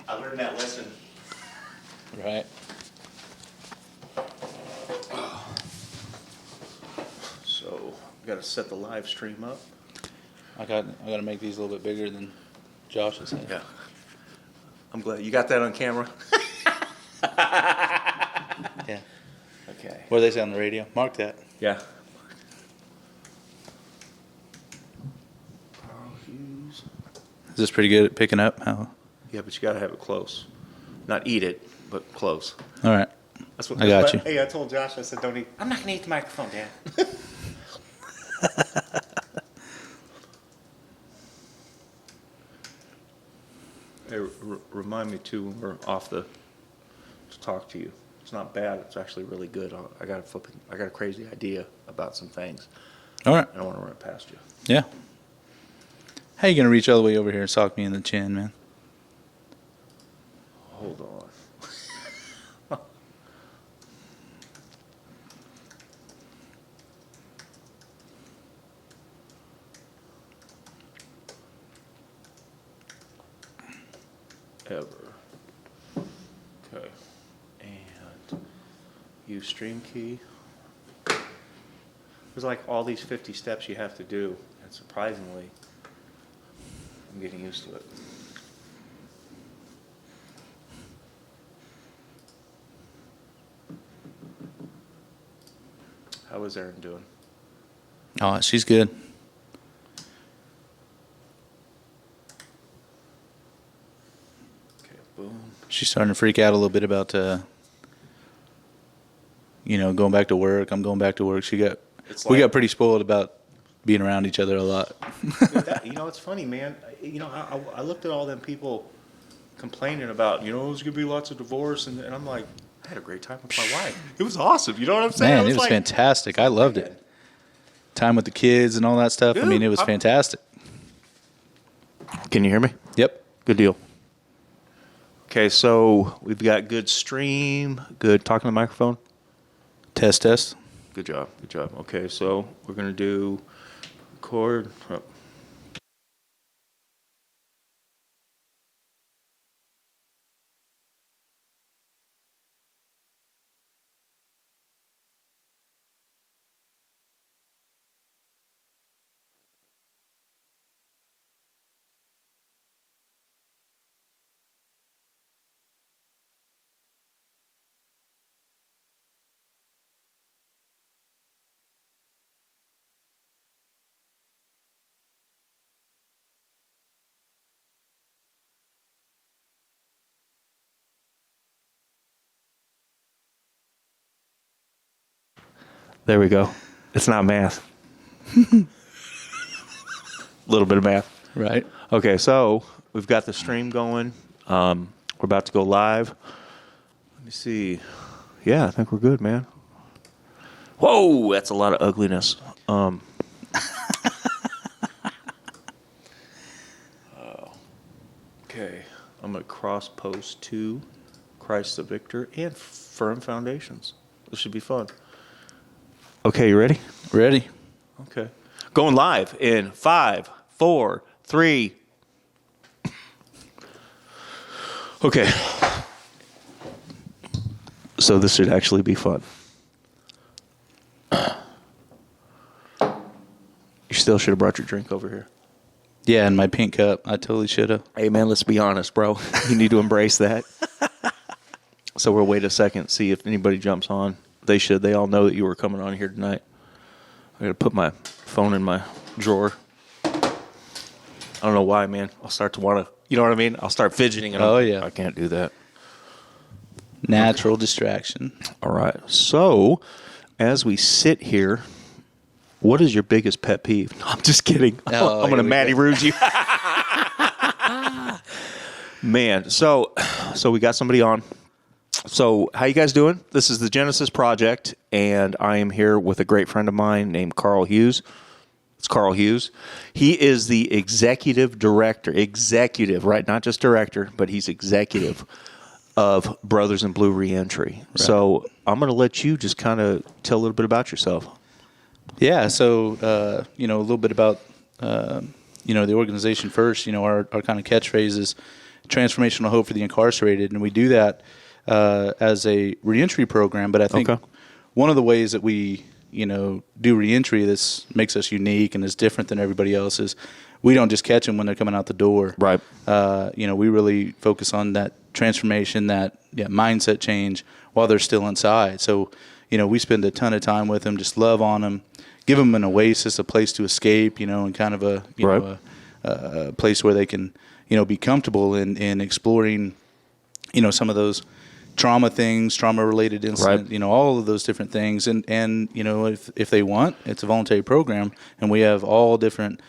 I learned that lesson. Right. So, got to set the live stream up. I got to make these a little bit bigger than Josh's head. Yeah. I'm glad you got that on camera. Yeah. Okay. What do they say on the radio? Mark that. Yeah. CarlHughes. Is this pretty good at picking up? How? Yeah, but you got to have it close. Not eat it, but close. All right. That's what I got you. Hey, I told Josh, I said, don't eat. I'm not going to eat the microphone, Dad. Hey, remind me, too, when we're off to talk to you. It's not bad. It's actually really good. I got a crazy idea about some things. All right. And I want to run it past you. Yeah. How you going to reach all the way over here and sock me in the chin, man? Hold on. Ever. Okay. And use stream key. There's like all these 50 steps you have to do, and surprisingly, I'm getting used to it. How is Erin doing? Oh, she's good. Okay, boom. She's starting to freak out a little bit about, going back to work. I'm going back to work. We got pretty spoiled about being around each other a lot. It's funny, man. I looked at all them people complaining about, there's going to be lots of divorce, and I'm like, I had a great time with my wife. It was awesome. You know what I'm saying? Man, it was fantastic. I loved it. Time with the kids and all that stuff. Dude, it was fantastic. Can you hear me? Yep. Good deal. Okay, so we've got good stream, good talking to the microphone. Test. Good job. Okay, so we're going to do record. Oh. There we go. It's not math. A little bit of math. Right. Okay, so we've got the stream going. We're about to go live. Let me see. Yeah, I think we're good, man. Whoa, that's a lot of ugliness. Okay, I'm going to cross post to Christ the Victor and Firm Foundations. This should be fun. Okay, you ready? Ready. Okay. Going live in 5, 4, 3. Okay. So this should actually be fun. You still should have brought your drink over here. Yeah, and my pink cup. I totally should have. Hey, man, let's be honest, bro. You need to embrace that. So we'll wait a second, see if anybody jumps on. They should. They all know that you were coming on here tonight. I got to put my phone in my drawer. I don't know why, man. I'll start to want to, you know what I mean? I'll start fidgeting. And Yeah. I can't do that. Natural distraction. All right. So as we sit here, what is your biggest pet peeve? No, I'm just kidding. Oh, I'm going to Matty Rouge you. Man, so we got somebody on. So how you guys doing? This is the Genesis Project, and I am here with a great friend of mine named CarlHughes. It's CarlHughes. He is the executive director, right? Not just director, but he's executive of Brothers in Blue Reentry. Right. So I'm going to let you just kind of tell a little bit about yourself. Yeah, so, a little bit about, the organization first. Our kind of catchphrase is transformational hope for the incarcerated, and we do that as a reentry program. But I think one of the ways that we do reentry this makes us unique and is different than everybody else is we don't just catch them when they're coming out the door. Right. We really focus on that transformation, that mindset change while they're still inside. So, we spend a ton of time with them, just love on them, give them an oasis, a place to escape, and kind of a place where they can, be comfortable in exploring, some of those trauma-related incidents, all of those different things. And if they want, it's a voluntary program, and we have all different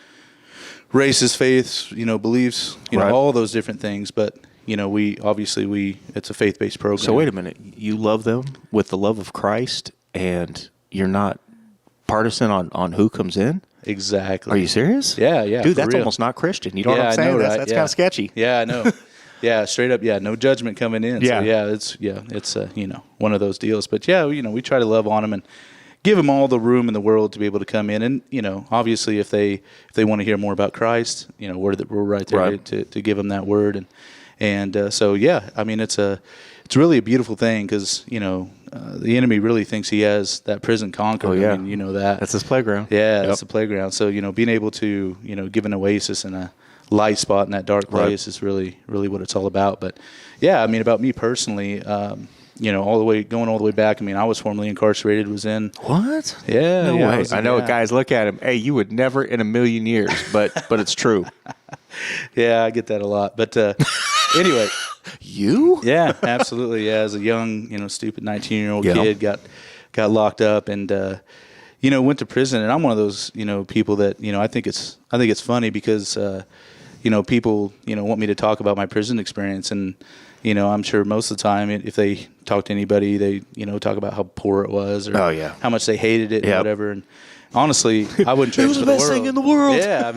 races, faiths, beliefs, all those different things. But, it's a faith-based program. So wait a minute. You love them with the love of Christ, and you're not partisan on who comes in? Exactly. Are you serious? Yeah. Dude, that's real. Almost not Christian. You know what I'm saying? I know, right? That's kind of sketchy. Yeah, I know. Yeah, straight up. Yeah, no judgment coming in. Yeah. So it's one of those deals. But we try to love on them and give them all the room in the world to be able to come in. And obviously, if they want to hear more about Christ, we're right there to give them that word. And so it's really a beautiful thing because the enemy really thinks he has that prison conquered. Oh, yeah. I mean, that That's his playground. Yeah, that's the playground. So being able to give an oasis and a light spot in that dark place is really what it's all about. But about me personally, going all the way back. I mean, I was formerly incarcerated. Was in what? Yeah, no way. I know guys look at him. Hey, you would never in a million years, but it's true. Yeah, I get that a lot. But anyway, you? Yeah, absolutely. Yeah, as a young, stupid 19-year-old kid, got locked up and went to prison. And I'm one of those people that I think it's funny because people want me to talk about my prison experience, and I'm sure most of the time if they talk to anybody, they talk about how poor it was or how much they hated it and whatever. And honestly, I wouldn't trade it for the world. It was the best thing in the world. Yeah,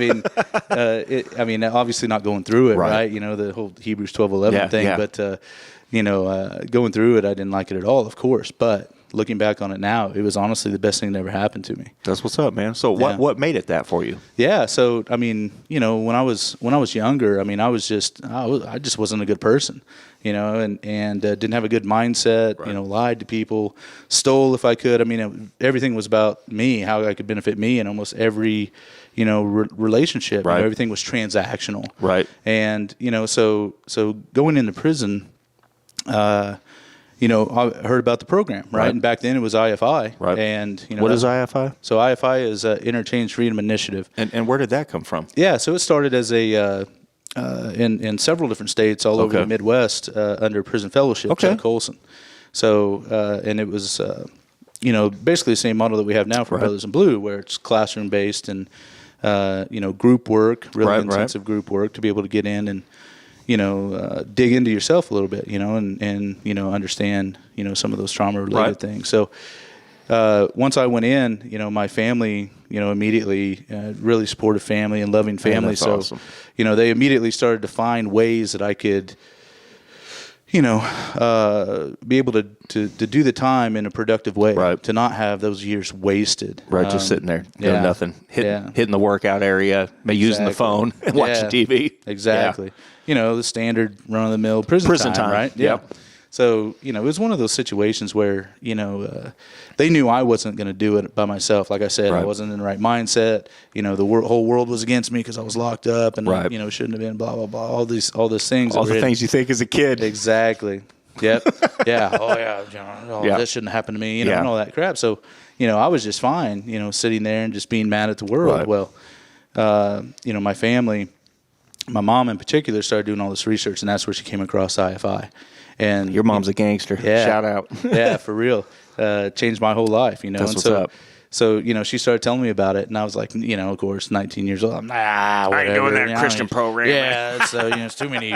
I mean, obviously not going through it, right? The whole Hebrews 12:11 thing, but going through it, I didn't like it at all, of course. But looking back on it now, it was honestly the best thing that ever happened to me. That's what's up, man. So what made it that for you? Yeah, so I mean, when I was younger, I mean, I just wasn't a good person, and didn't have a good mindset. Right. Lied to people, stole if I could. I mean, everything was about me, how I could benefit me in almost every relationship. Right. Everything was transactional. Right. And so going into prison. I heard about the program, right? And back then it was IFI. Right. And what is IFI? So IFI is Interchange Freedom Initiative. And where did that come from? Yeah, so it started as a in several different states all over the Midwest under Prison Fellowship, Chuck Colson. So and it was basically the same model that we have now for Brothers in Blue, where it's classroom based and group work, really intensive group work to be able to get in and dig into yourself a little bit, and understand, some of those trauma-related things. So once I went in, my family, immediately really supportive family and loving family. So, awesome. They immediately started to find ways that I could, be able to do the time in a productive way, to not have those years wasted. Right, just sitting there doing nothing, hitting the workout area, using the phone and watching TV. Exactly. The standard run-of-the-mill prison time, right? Yep. So, it was one of those situations where, they knew I wasn't going to do it by myself. Like I said, I wasn't in the right mindset. The whole world was against me because I was locked up and, shouldn't have been, blah, blah, blah, all these things. All the things you think as a kid. Exactly. Yep. Yeah. Oh, yeah. That shouldn't happen to me, and all that crap. So, I was just fine, sitting there and just being mad at the world. Right. Well, my family, my mom in particular, started doing all this research, and that's where she came across IFI. And your mom's a gangster. Yeah, shout out. Yeah, for real. Changed my whole life, That's and what's up. So, she started telling me about it, and I was like, of course, 19 years old. I'm whatever. I ain't doing that Christian program. Yeah, it's it's too many,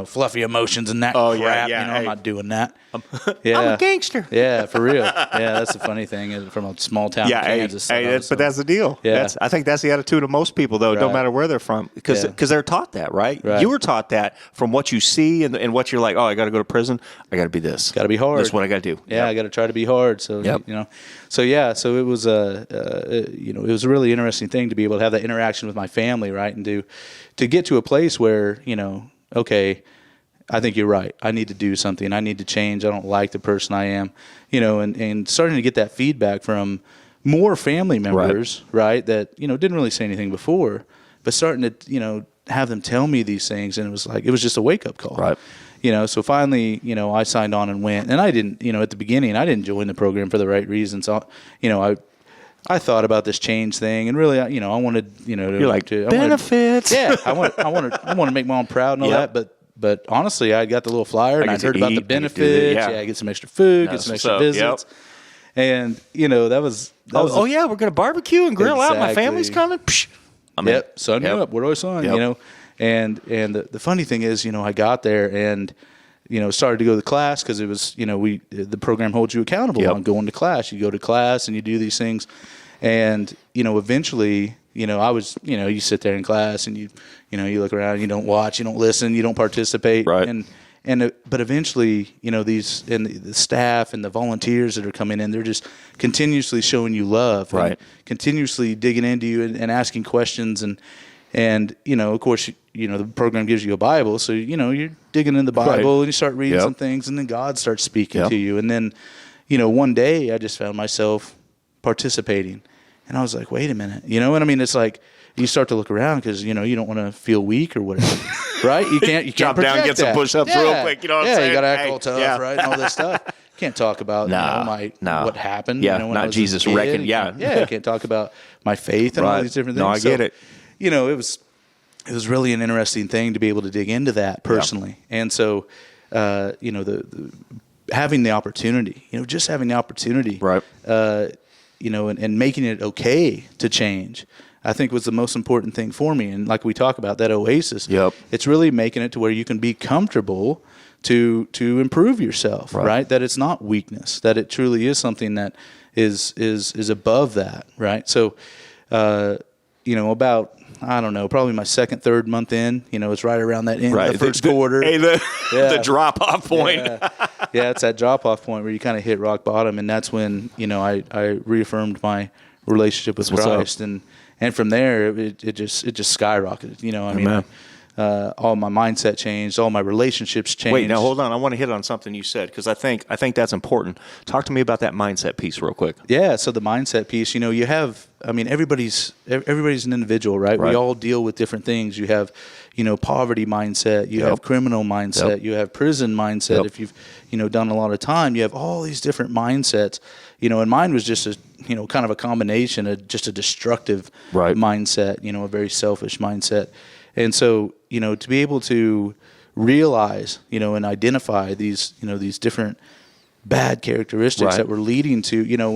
fluffy emotions and that crap. I'm not doing that. I'm a gangster. Yeah, for real. Yeah, that's the funny thing from a small town in Kansas. But that's the deal. Yeah. I think that's the attitude of most people, though, no matter where they're from, because they're taught that, right? You were taught that from what you see and what you're like, I got to go to prison. I got to be this. Got to be hard. That's what I got to do. Yeah, I got to try to be hard. So, so it was it was a really interesting thing to be able to have that interaction with my family, right? And to get to a place where, okay, I think you're right. I need to do something. I need to change. I don't like the person I am, you know, and starting to get that feedback from more family members, right, that, you know, didn't really say anything before, but starting to, you know, have them tell me these things. And it was just a wake-up call. Right. You know, so finally, you know, I signed on and went. And I didn't, you know, at the beginning, I didn't join the program for the right reasons. You know, I thought about this change thing, and really, you know, I wanted, you know, You're like, benefits. I want to make my mom proud and all that, but honestly, I got the little flyer and I heard about the benefits. I get some extra food, get some extra visits. Yep. And, you know, that was we're going to barbecue and grill out. My family's coming. Psh, sign you up. Where do I sign? You know, and the funny thing is, you know, I got there and, you know, started to go to class because it was, you know, the program holds you accountable on going to class. You go to class and you do these things. And, you know, eventually, you know, I was, you know, you sit there in class and you know, you look around, you don't watch, you don't listen, you don't participate. Right. But eventually, you know, the staff and the volunteers that are coming in, they're just continuously showing you love, right? Continuously digging into you and asking questions, and you know, of course, you know, the program gives you a Bible, so you know, you're digging in the Bible and you start reading some things, and then God starts speaking to you, and then, you know, one day I just found myself participating, and I was like, wait a minute, you know, and I mean, it's like you start to look around because, you know, you don't want to feel weak or whatever. Right? You can't drop down, get some push-ups real quick. You know what I'm saying? You got to act all tough, right? And all this stuff. You can't talk about what happened. Yeah, you know, when not I was Jesus a kid. reckon. Yeah, I can't talk about my faith and all these different things. No, I get it. You know, it was really an interesting thing to be able to dig into that personally, and so you know, the having the opportunity, you know, just having the opportunity, right? You know, and making it okay to change, I think was the most important thing for me. And like we talk about that oasis, it's really making it to where you can be comfortable to improve yourself, right? That it's not weakness, that it truly is something that is above that, right? So, you know, about, I don't know, probably my second, third month in, you know, it's right around that end of the first quarter. The drop-off point. Yeah, it's that drop-off point where you kind of hit rock bottom, and that's when, you know, I reaffirmed my relationship with Christ, and from there it just skyrocketed. You know, I mean, all my mindset changed, all my relationships changed. Wait, now hold on. I want to hit on something you said because I think that's important. Talk to me about that mindset piece real quick. Yeah, so the mindset piece, you know, you have, I mean, everybody's an individual, right? We all deal with different things. You have, you know, poverty mindset, you have criminal mindset, you have prison mindset. If you've, you know, done a lot of time, you have all these different mindsets, you know, and mine was just a, you know, kind of a combination of just a destructive mindset, you know, a very selfish mindset. And so, you know, to be able to realize, you know, and identify these, you know, these different bad characteristics that were leading to, you know,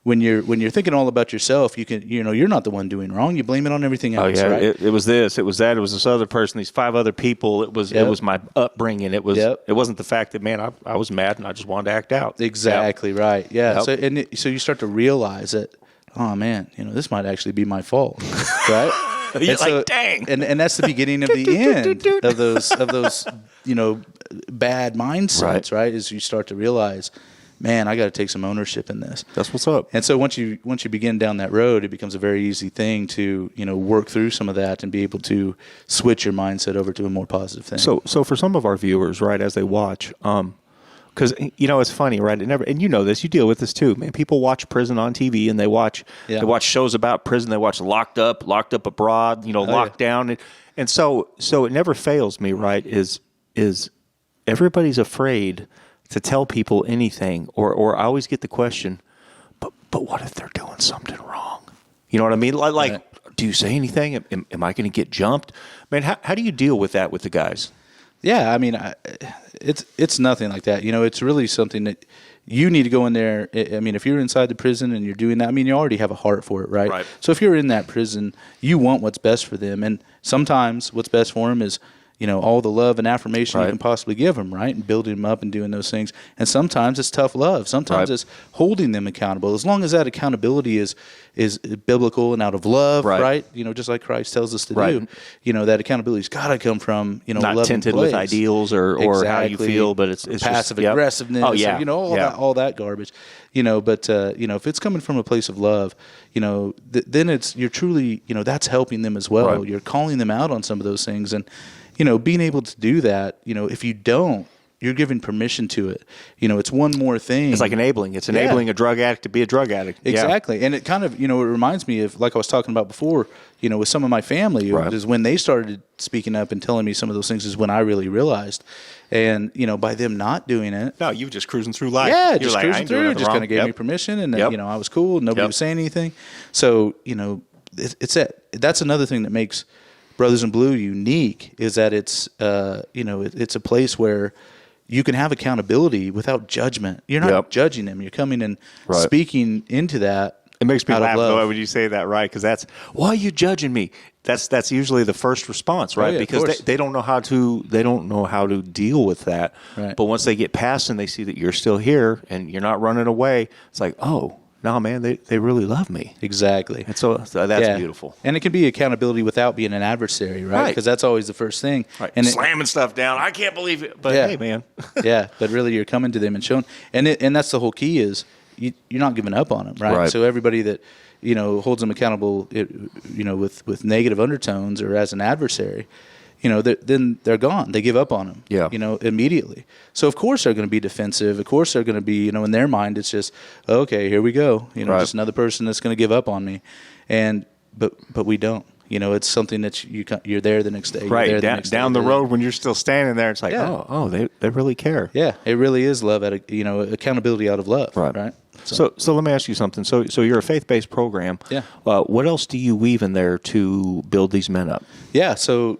when you're thinking all about yourself, you can, you know, you're not the one doing wrong. You blame it on everything else. Right? It was this, it was that, it was this other person, these 5 other people. It was my upbringing. It was it wasn't the fact that, man, I was mad and I just wanted to act out. Exactly right. Yeah. So so you start to realize that, oh man, you know, this might actually be my fault, right? You're like, dang. And that's the beginning of the end of those you know, bad mindsets, right? As you start to realize, man, I got to take some ownership in this. That's what's up. And so once you begin down that road, it becomes a very easy thing to, you know, work through some of that and be able to switch your mindset over to a more positive thing. So for some of our viewers, right, as they watch, because, you know, it's funny, right? And you know this, you deal with this too, man. People watch prison on TV and they watch shows about prison. They watch Locked Up Abroad, you know, Locked Down, and so it never fails me, right? Is everybody's afraid to tell people anything, or I always get the question, but what if they're doing something wrong? You know what I mean? Like, do you say anything? Am I going to get jumped? Man, how do you deal with that with the guys? Yeah, I mean, it's nothing like that. You know, it's really something that you need to go in there. I mean, if you're inside the prison and you're doing that, I mean, you already have a heart for it, right? So if you're in that prison, you want what's best for them. And sometimes what's best for them is, you know, all the love and affirmation you can possibly give them, right? And building them up and doing those things. And sometimes it's tough love. Sometimes it's holding them accountable. As long as that accountability is biblical and out of love, right? You know, just like Christ tells us to do. You know, that accountability's got to come from, you know, not tinted with ideals or how you feel, but it's passive aggressiveness. Oh yeah, you know, all that garbage. You know, but you know, if it's coming from a place of love, you know, then you're truly, you know, that's helping them as well. You're calling them out on some of those things. And being able to do that, if you don't, you're giving permission to it. It's one more thing. It's like enabling. It's enabling a drug addict to be a drug addict. Exactly. And it kind of, it reminds me of, like I was talking about before, with some of my family, is when they started speaking up and telling me some of those things is when I really realized. And, by them not doing it. No, you were just cruising through life. Yeah, just cruising through. Just kind of gave me permission. And, I was cool. Nobody was saying anything. So, that's another thing that makes Brothers in Blue unique is that it's, it's a place where you can have accountability without judgment. You're not judging them. You're coming and speaking into that. It makes me laugh though when you say that, right? Because that's, why are you judging me? That's usually the first response, right? Because they don't know how to deal with that. Right. But once they get past and they see that you're still here and you're not running away, it's like, oh, no, man, they really love me. Exactly. And so that's beautiful. And it can be accountability without being an adversary, right? Because that's always the first thing. Right. And slamming stuff down. I can't believe it. But hey, man. But really you're coming to them and showing. And that's the whole key is you're not giving up on them, right? So everybody that, holds them accountable, with negative undertones or as an adversary, then they're gone. They give up on them, immediately. So, of course, they're going to be defensive. Of course, they're going to be, in their mind, it's just, okay, here we go. Just another person that's going to give up on me. But we don't. It's something that you're there the next day. Right. Down the road when you're still standing there, it's like, they really care. Yeah. It really is love, accountability out of love. Right. So let me ask you something. So you're a faith-based program. Yeah. What else do you weave in there to build these men up? Yeah. So,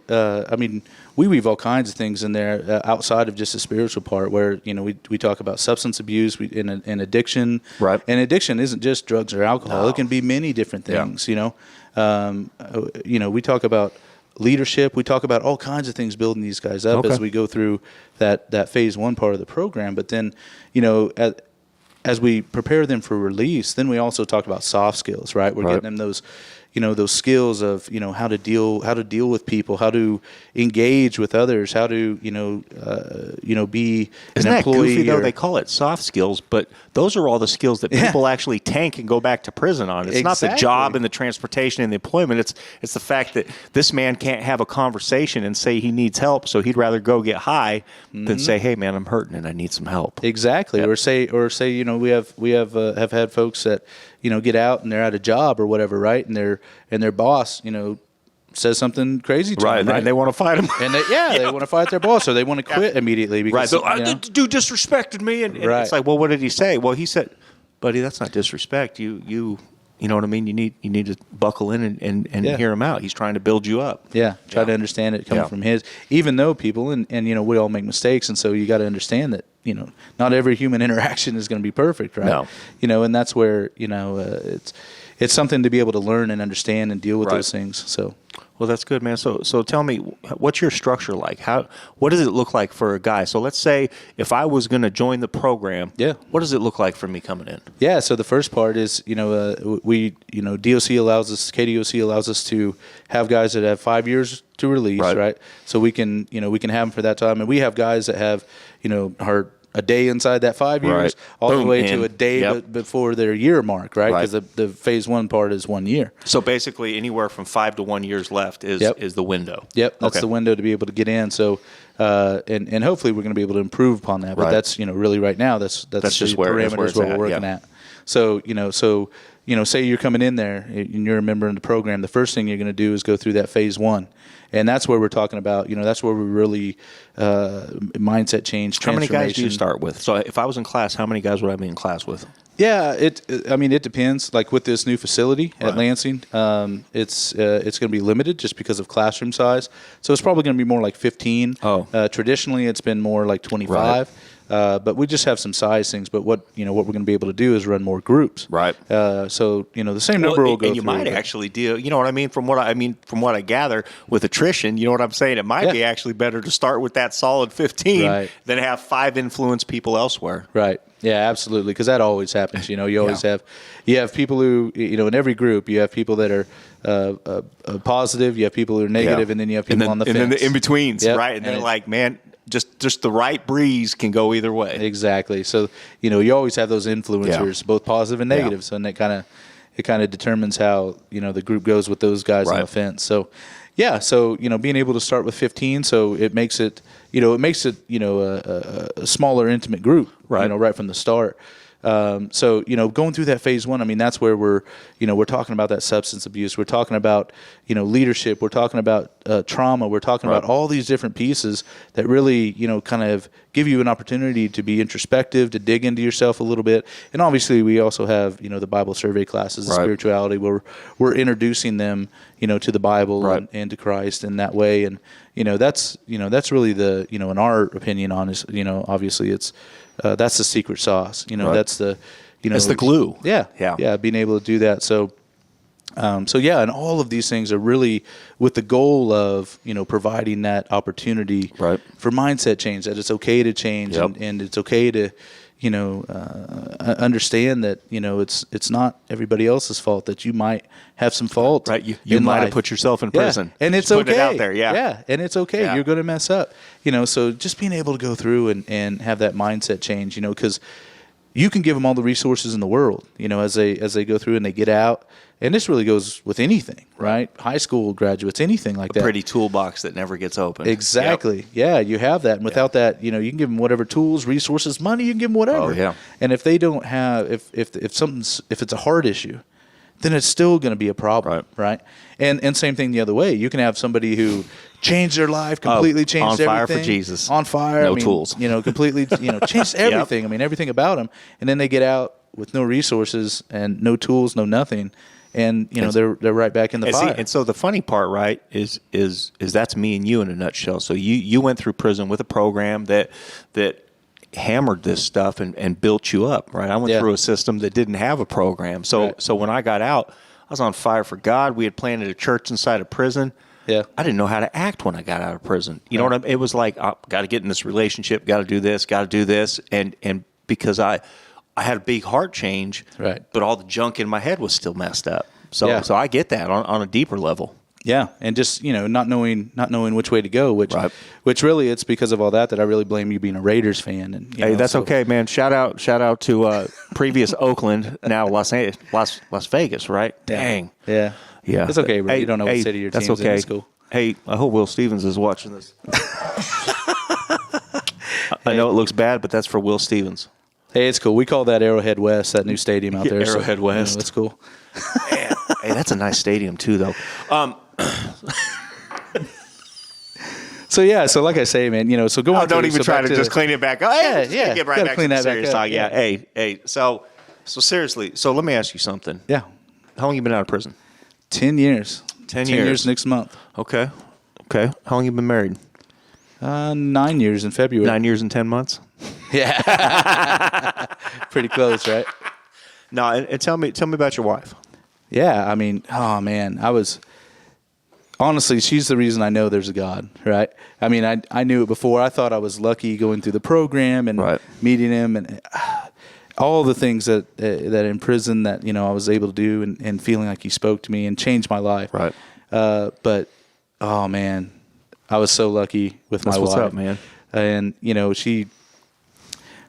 we weave all kinds of things in there outside of just the spiritual part where, we talk about substance abuse and addiction. Right. And addiction isn't just drugs or alcohol. No. It can be many different things, we talk about leadership. We talk about all kinds of things building these guys up as we go through that phase one part of the program. But then, as we prepare them for release, then we also talk about soft skills, right? We're getting them those, those skills of, how to deal with people, how to engage with others, how to, be Isn't an that employee. Goofy, though? They call it soft skills, but those are all the skills that people actually tank and go back to prison on. It's not the job and the transportation and the employment. It's the fact that this man can't have a conversation and say he needs help, so he'd rather go get high than say, "Hey, man, I'm hurting and I need some help." Exactly. Yep. Or say, we have had folks that get out and they're at a job or whatever, right? And their boss, says something crazy to them, right? And they want to fight him. And they want to fight their boss, or they want to quit immediately because So dude disrespected me, and it's like, well, what did he say? Well, he said, buddy, that's not disrespect. You know what I mean? You need to buckle in and hear him out. He's trying to build you up. Yeah, try to understand it coming from his. Even though people and we all make mistakes, and so you got to understand that not every human interaction is going to be perfect, right? No. And that's where it's something to be able to learn and understand and deal with those things. So. Well, that's good, man. So tell me, what's your structure like? What does it look like for a guy? So let's say if I was going to join the program, what does it look like for me coming in? Yeah, so the first part is, DOC allows us, KDOC allows us to have guys that have 5 years to release, right? So we can have them for that time. And we have guys that have, are a day inside that 5 years, all the way to a day before their year mark, right? Because the phase one part is 1 year. So basically, anywhere from 5 to 1 years left is the window. Yep, that's the window to be able to get in. So, and hopefully we're going to be able to improve upon that. But that's really right now that's just the parameters where we're working at. So say you're coming in there and you're a member in the program. The first thing you're going to do is go through that phase one. And that's where we're talking about, that's where we really mindset change, transformation. How many guys do you start with? So if I was in class, how many guys would I be in class with? Yeah, it depends. Like with this new facility at Lansing, it's going to be limited just because of classroom size. So it's probably going to be more like 15. Traditionally, it's been more like 25. But we just have some size things. But what we're going to be able to do is run more groups. Right. So the same number will go. And you might actually deal. You know what I mean? From what I gather with attrition, you know what I'm saying? It might be actually better to start with that solid 15 than have 5 influence people elsewhere. Right. Yeah, absolutely. Because that always happens. You always have people who in every group you have people that are positive. You have people who are negative, and then you have people on the fence. And then the in betweens, right? And they're like, man. Just the right breeze can go either way. Exactly. So you always have those influencers, both positive and negative. So and it kind of determines how the group goes with those guys on the fence. So yeah, so, being able to start with 15, so it makes it, a smaller, intimate group, Right. Right from the start. So, going through that phase one, I mean, that's where we're talking about that substance abuse. We're talking about, leadership. We're talking about trauma. We're talking about all these different pieces that really, kind of give you an opportunity to be introspective, to dig into yourself a little bit. And obviously we also have, the Bible survey classes, the spirituality, where we're introducing them, to the Bible and to Christ in that way. And, that's really the, in our opinion on is, obviously it's, that's the secret sauce. That's the, it's the glue. Yeah. Being able to do that. So and all of these things are really with the goal of, providing that opportunity for mindset change, that it's okay to change and it's okay to, understand that, it's not everybody else's fault, that you might have some fault. Right. You might have put yourself in prison. And it's just okay. Put it out there. Yeah. Yeah. And it's okay. Yeah. You're going to mess up, so just being able to go through and have that mindset change, because you can give them all the resources in the world, as they go through and they get out. And this really goes with anything, right? High school graduates, anything like that. A pretty toolbox that never gets opened. Exactly. Yep. Yeah, you have that. And without that, you can give them whatever tools, resources, money, you can give them whatever. Oh, yeah. And if they don't have, if it's a hard issue, then it's still going to be a problem, right? And same thing the other way. You can have somebody who changed their life, completely changed everything. On fire for Jesus. On fire. No tools. Completely, changed everything. I mean, everything about them. And then they get out with no resources and no tools, no nothing. And they're right back in the fire. And so the funny part, right, is that's me and you in a nutshell. So you went through prison with a program that hammered this stuff and built you up, right? I went through a system that didn't have a program. So when I got out, I was on fire for God. We had planted a church inside a prison. Yeah. I didn't know how to act when I got out of prison. You know what I mean? It was like, got to get in this relationship, got to do this, and because I had a big heart change, but all the junk in my head was still messed up. So I get that on a deeper level. Yeah, and just not knowing which way to go, which really it's because of all that I really blame you being a Raiders fan. And hey, that's okay, man. Shout out to previous Oakland, now Las Vegas, right? Dang. Yeah. It's okay, bro. You don't know what city your team's that's okay. in. It's cool. Hey, I hope Will Stevens is watching this. I know it looks bad, but that's for Will Stevens. Hey, it's cool. We call that Arrowhead West, that new stadium out there. Arrowhead West. That's cool. Man, hey, that's a nice stadium too, though. So like I say, man, so going. Don't even try to just clean it back up. Hey, get right back to the serious talk. Yeah. Hey. So seriously. So let me ask you something. Yeah. How long you been out of prison? 10 years. 10 years next month. Okay. How long you been married? 9 years in February. 9 years and 10 months. Yeah. Pretty close, right? No, and tell me about your wife. Yeah, I mean, oh man, honestly, she's the reason I know there's a God, right? I mean, I knew it before. I thought I was lucky going through the program and meeting him and all the things that in prison that, I was able to do and feeling like he spoke to me and changed my life. Right. But, oh man, I was so lucky with my wife. What's up, man? And,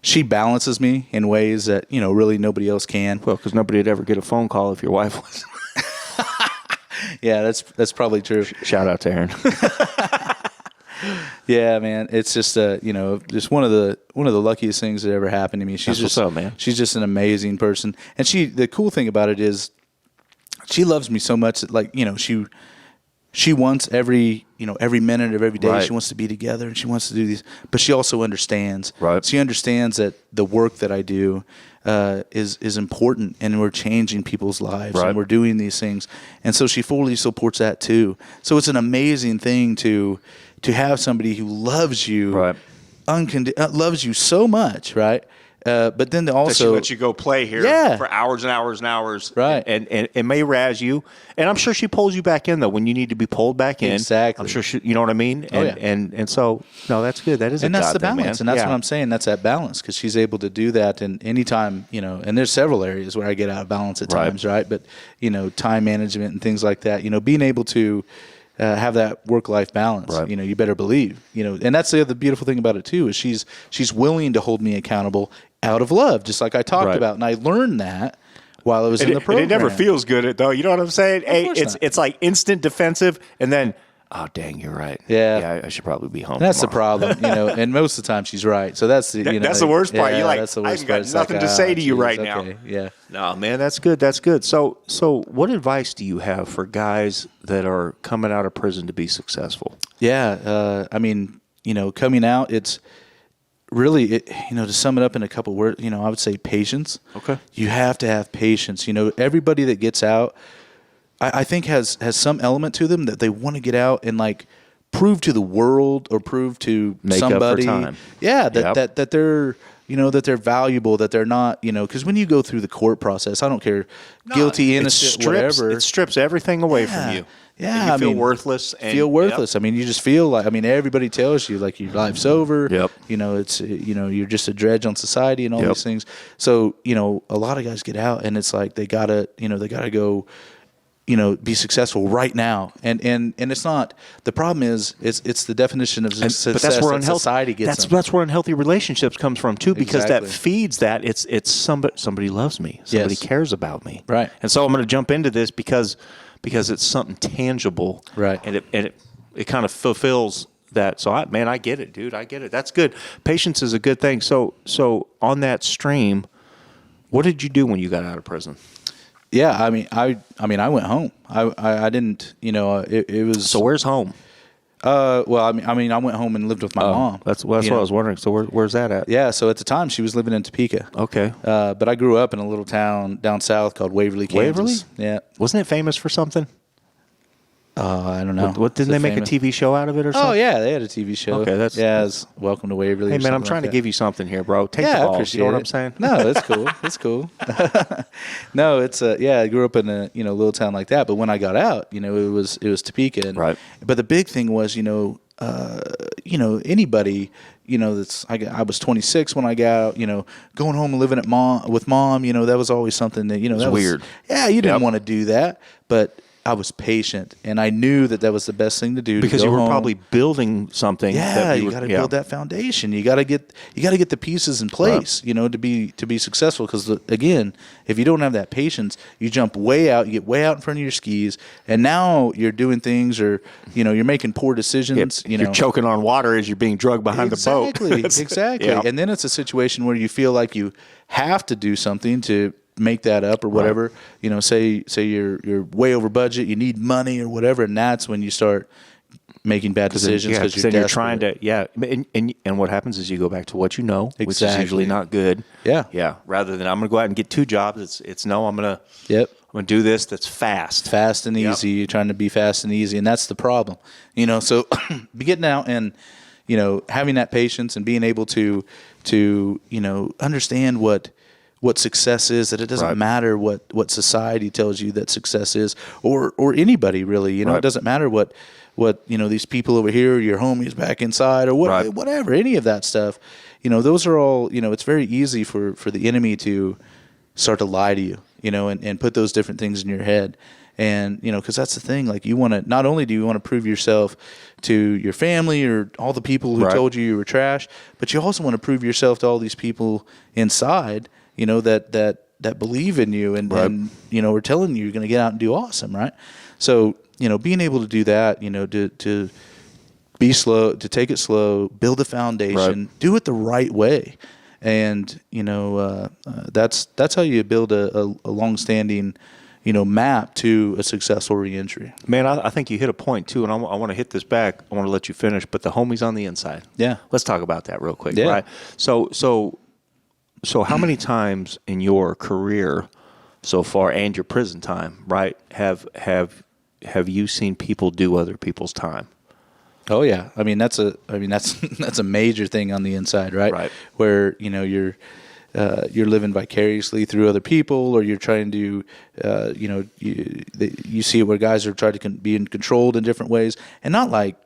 she balances me in ways that, really nobody else can. Well, because nobody would ever get a phone call if your wife was. Yeah, that's probably true. Shout out to Aaron. Yeah, man, it's just just one of the luckiest things that ever happened to me. That's what's up, man. She's just an amazing person, and the cool thing about it is she loves me so much that, like, she wants every minute of every day. She wants to be together and she wants to do these, but she also understands. Right. She understands that the work that I do is important, and we're changing people's lives, and we're doing these things, and so she fully supports that too. So it's an amazing thing to have somebody who loves you, loves you so much, right? But then also she lets you go play here for hours and hours and hours, right? And it may razz you, and I'm sure she pulls you back in though when you need to be pulled back in. Exactly. I'm sure she, you know what I mean. And so no, that's good. That is, and a that's God the thing, balance, man. and that's what I'm saying. That's that balance, because she's able to do that. And anytime, and there's several areas where I get out of balance at times, right? But time management and things like that. Being able to have that work-life balance. Right. You better believe. And that's the other beautiful thing about it too, is she's willing to hold me accountable out of love, just like I talked about. And I learned that while I was in the program. It never feels good, though. You know what I'm saying? Hey, it's like instant defensive, and then Oh, dang, you're right. Yeah. I should probably be home. That's the tomorrow. problem, and most of the time she's right. So that's the, That's the worst part. You're like, that's the I worst ain't part. got It's nothing to say to you geez, right now. okay, yeah. No, man, that's good. That's good. So what advice do you have for guys that are coming out of prison to be successful? Yeah, I mean, coming out, it's really, to sum it up in a couple words, I would say patience. Okay. You have to have patience. Everybody that gets out, I think has some element to them that they want to get out and like prove to the world or prove to Make somebody. up for time. Yeah, that they're that they're valuable, that they're not, because when you go through the court process, I don't care, guilty, innocent, whatever. It strips everything away from you. Yeah, and you feel worthless. Worthless. Yep. I mean, you just feel like, everybody tells you like your life's over. Yep. It's, you're just a dredge on society and all these things. So, a lot of guys get out and it's like they gotta go, be successful right now. And it's not, the problem is it's the definition of success but that's where that society gets them. That's where unhealthy relationships comes from too, because Exactly. that feeds that. It's somebody loves me. Somebody Yes. cares about me. Right. And so I'm going to jump into this because it's something tangible. Right. And it kind of fulfills that. So I get it, dude. I get it. That's good. Patience is a good thing. So on that stream, what did you do when you got out of prison? Yeah. I went home. I didn't, it was. So where's home? Well, I went home and lived with my mom. That's what I was wondering. So where's that at? Yeah, so at the time she was living in Topeka. Okay. But I grew up in a little town down south called Waverly, Kansas. Waverly? Yeah. Wasn't it famous for something? I don't know. What didn't they make famous? a TV show out of it or something? Oh yeah, they had a TV show. Okay, it's Welcome to Waverly. Hey or man, I'm something trying like to give you something here, bro. Take that. the I ball. appreciate You know what it. I'm saying? No, that's cool. That's cool. No, it's I grew up in a little town like that, but when I got out, it was Topeka. And, Right. But the big thing was anybody. I was 26 when I got out, going home and living with mom, that was always something that, that was weird. Yeah, you didn't want to do that, but I was patient and I knew that was the best thing to do. Because to go you were home. probably building something. Yeah, you got to build that foundation. You got to get the pieces in place, to be successful. Because again, if you don't have that patience, you jump way out, you get way out in front of your skis, and now you're doing things, or you're making poor decisions. You're choking on water as you're being drugged behind the boat. Exactly. Yeah. And then it's a situation where you feel like you have to do something to make that up or whatever. Right. Say you're way over budget, you need money or whatever, and that's when you start making bad decisions because you're trying to and what happens is you go back to what you know, which is usually not good. Yeah. Rather than I'm going to go out and get two jobs, it's no, I'm going to do this that's fast and easy. You're trying to be fast and easy, and that's the problem. So be getting out and having that patience and being able to understand what success is, that it doesn't matter what society tells you that success is, or anybody really. It doesn't matter what these people over here, your homies back inside, or whatever, any of that stuff. Those are all, it's very easy for the enemy to start to lie to you, and put those different things in your head. And, because that's the thing, like not only do you want to prove yourself to your family or all the people who told you were trash, but you also want to prove yourself to all these people inside, that believe in you and are telling you you're going to get out and do awesome. Right. So, being able to do that, to be slow, to take it slow, build a foundation, do it the right way. And, that's how you build a long-standing, map to a successful reentry. Man, I think you hit a point too, and I want to hit this back. I want to let you finish, but the homies on the inside. Yeah. Let's talk about that real quick. Yeah. Right. So how many times in your career so far and your prison time, right, have you seen people do other people's time? Oh yeah. that's a major thing on the inside, right? Right. Where, you're living vicariously through other people, or you're trying to, you see it where guys are trying to be controlled in different ways, and not like,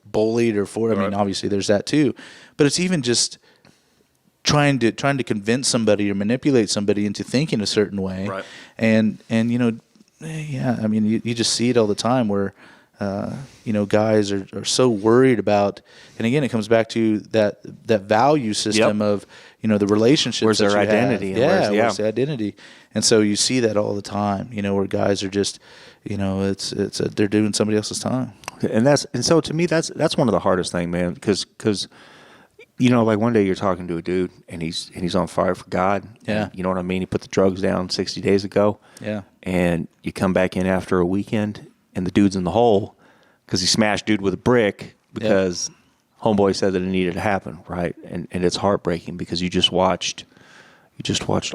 bullied or obviously there's that too, but it's even just trying to convince somebody or manipulate somebody into thinking a certain way. Right. And you just see it all the time where, guys are so worried about, and again, it comes back to that value system of, the relationships. Where's their identity? Where's the identity? And so you see that all the time, where guys are just, they're doing somebody else's time. And so to me, that's one of the hardest thing, man, because like one day you're talking to a dude and he's on fire for God. Yeah. You know what I mean? He put the drugs down 60 days ago. Yeah. And you come back in after a weekend and the dude's in the hole because he smashed dude with a brick because homeboy said that it needed to happen, right? And it's heartbreaking because you just watched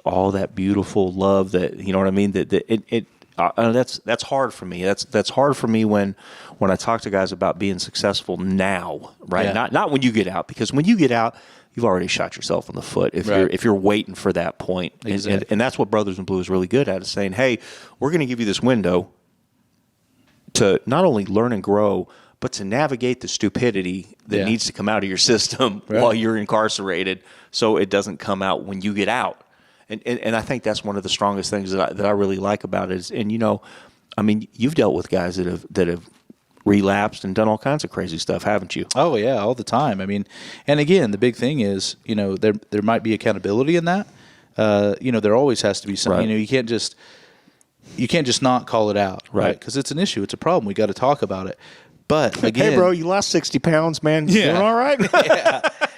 all that beautiful love that, you know what I mean? That's hard for me. That's hard for me when I talk to guys about being successful now, right? Yeah. Not when you get out, because when you get out, you've already shot yourself in the foot if you're waiting for that point. Exactly. And that's what Brothers in Blue is really good at, is saying, hey, we're going to give you this window to not only learn and grow, but to navigate the stupidity that needs to come out of your system while you're incarcerated, so it doesn't come out when you get out. And I think that's one of the strongest things that I really like about it is, and you've dealt with guys that have relapsed and done all kinds of crazy stuff, haven't you? Oh yeah, all the time. And again, the big thing is, there might be accountability in that. There always has to be something. Right. You can't just not call it out, right? Because it's an issue, it's a problem. We got to talk about it. But again, hey bro, you lost 60 pounds, man. You doing all right?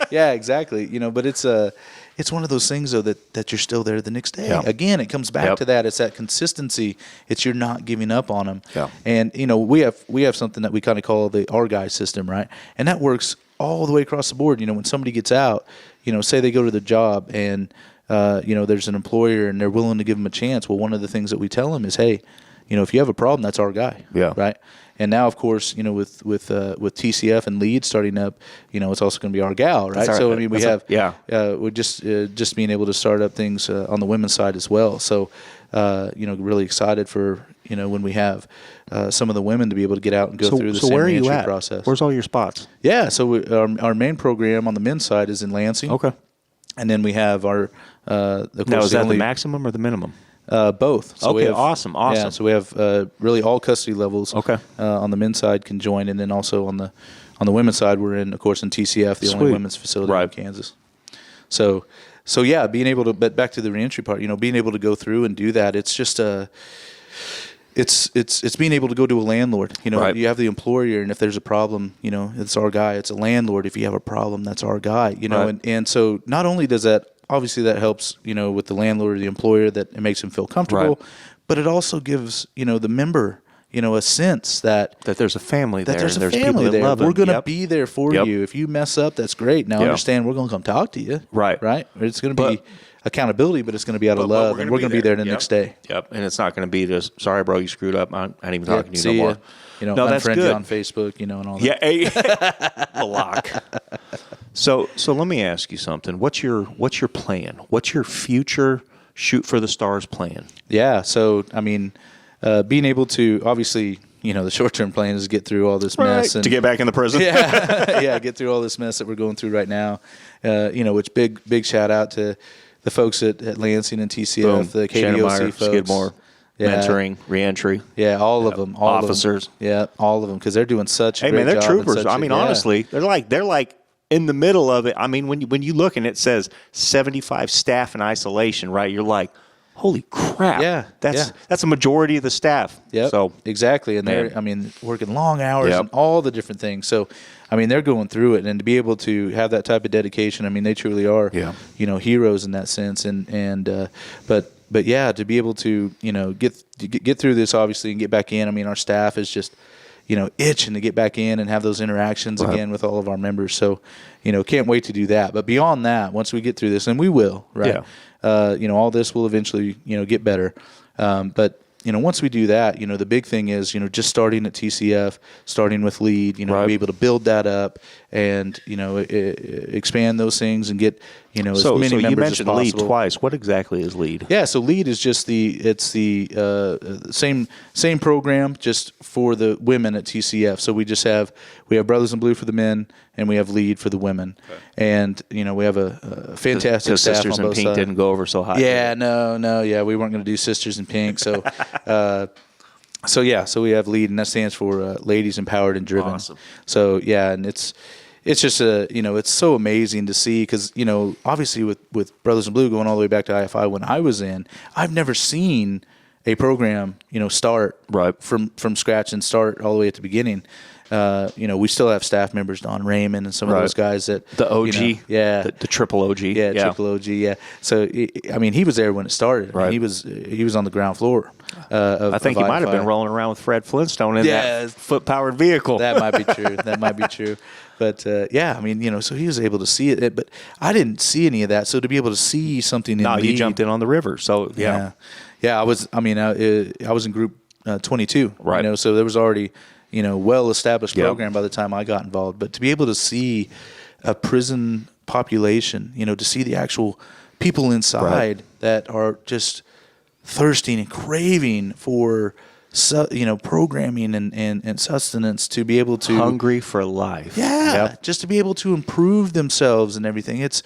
yeah, exactly. But it's one of those things though that you're still there the next day. Yeah. Again, it comes back to that. It's that consistency. It's you're not giving up on them. Yeah. And we have something that we kind of call the our guy system, right? And that works all the way across the board. When somebody gets out, say they go to the job and there's an employer and they're willing to give them a chance. Well, one of the things that we tell them is, hey, if you have a problem, that's our guy. Yeah. Right. And now, of course, with TCF and Lead starting up, it's also going to be our gal, right? So we're just being able to start up things on the women's side as well. So, really excited for when we have some of the women to be able to get out and go through the same reentry process. Where's all your spots? Yeah, so our main program on the men's side is in Lansing. Okay. And then we have our of course, now is that the maximum or the minimum? Both. So okay, awesome. Yeah, so we have really all custody levels. Okay. On the men's side can join, and then also on the women's side, we're in TCF, the only women's facility in Kansas. So yeah, being able to, but back to the reentry part, being able to go through and do that, it's just it's being able to go to a landlord. You have the employer, and if there's a problem, it's our guy. It's a landlord. If you have a problem, that's our guy. And so not only does that. Obviously, that helps, with the landlord or the employer, that it makes them feel comfortable, but it also gives, the member, a sense that there's a family there. There's a family people there. Love we're going to be there for you. If you mess up, that's great. Now understand, we're going to come talk to you. Right. It's going to be accountability, but it's going to be out of love, and we're going to be there the next day. Yep. And it's not going to be just, sorry, bro, you screwed up. I ain't even talking to you no more. No, that's good. You on Facebook, and all that. Yeah, block. So let me ask you something. What's your plan? What's your future shoot for the stars plan? Yeah. So being able to, obviously, the short-term plan is to get through all this mess and to get back in the prison. Get through all this mess that we're going through right now. Which big shout out to the folks at Lansing and TCF, Boom. the KDOC folks, Skidmore. Mentoring, reentry. Yeah, all of them. All officers. Of them. Yeah, all of them, because they're doing such a great job. Hey, man, they're troopers. Honestly, they're like in the middle of it. When you look and it says 75 staff in isolation, right? You're like, holy crap. Yeah. That's a majority of the staff. Yeah. So exactly. And they're, working long hours and all the different things. So, they're going through it, and to be able to have that type of dedication, they truly are, heroes in that sense. But yeah, to be able to, get through this, obviously, and get back in. Our staff is just, itching to get back in and have those interactions again with all of our members. So, can't wait to do that. But beyond that, once we get through this, and we will, right? Yeah. All this will eventually, get better. But once we do that, the big thing is, just starting at TCF, starting with Lead, be able to build that up and, expand those things and get, as many members as possible. So you mentioned Lead twice. What exactly is Lead? Yeah, so Lead is just the same program, just for the women at TCF. So we have Brothers in Blue for the men, and we have Lead for the women. Okay. And, we have a fantastic staff Sisters on both in Pink sides. Didn't go over so high. Yeah, no, we weren't going to do Sisters in Pink. So, So we have LEAD, and that stands for Ladies Empowered and Driven. Awesome. So yeah, and it's just it's so amazing to see, because obviously with Brothers in Blue going all the way back to IFI when I was in, I've never seen a program start right from scratch and start all the way at the beginning. We still have staff members, Don Raymond and some of those guys that the OG, the triple OG, triple OG, So he was there when it started. Right. He was on the ground floor. I think he might have been rolling around with Fred Flintstone in that foot-powered vehicle. That might be true. That might be true. But so he was able to see it. But I didn't see any of that. So to be able to see something, you jumped in on the river. So yeah. I was. I was in group 22. Right. So there was already well-established program by the time I got involved. But to be able to see a prison population, to see the actual people inside that are just thirsting and craving for programming and sustenance, to be able to hungry for life. Just to be able to improve themselves and everything. It's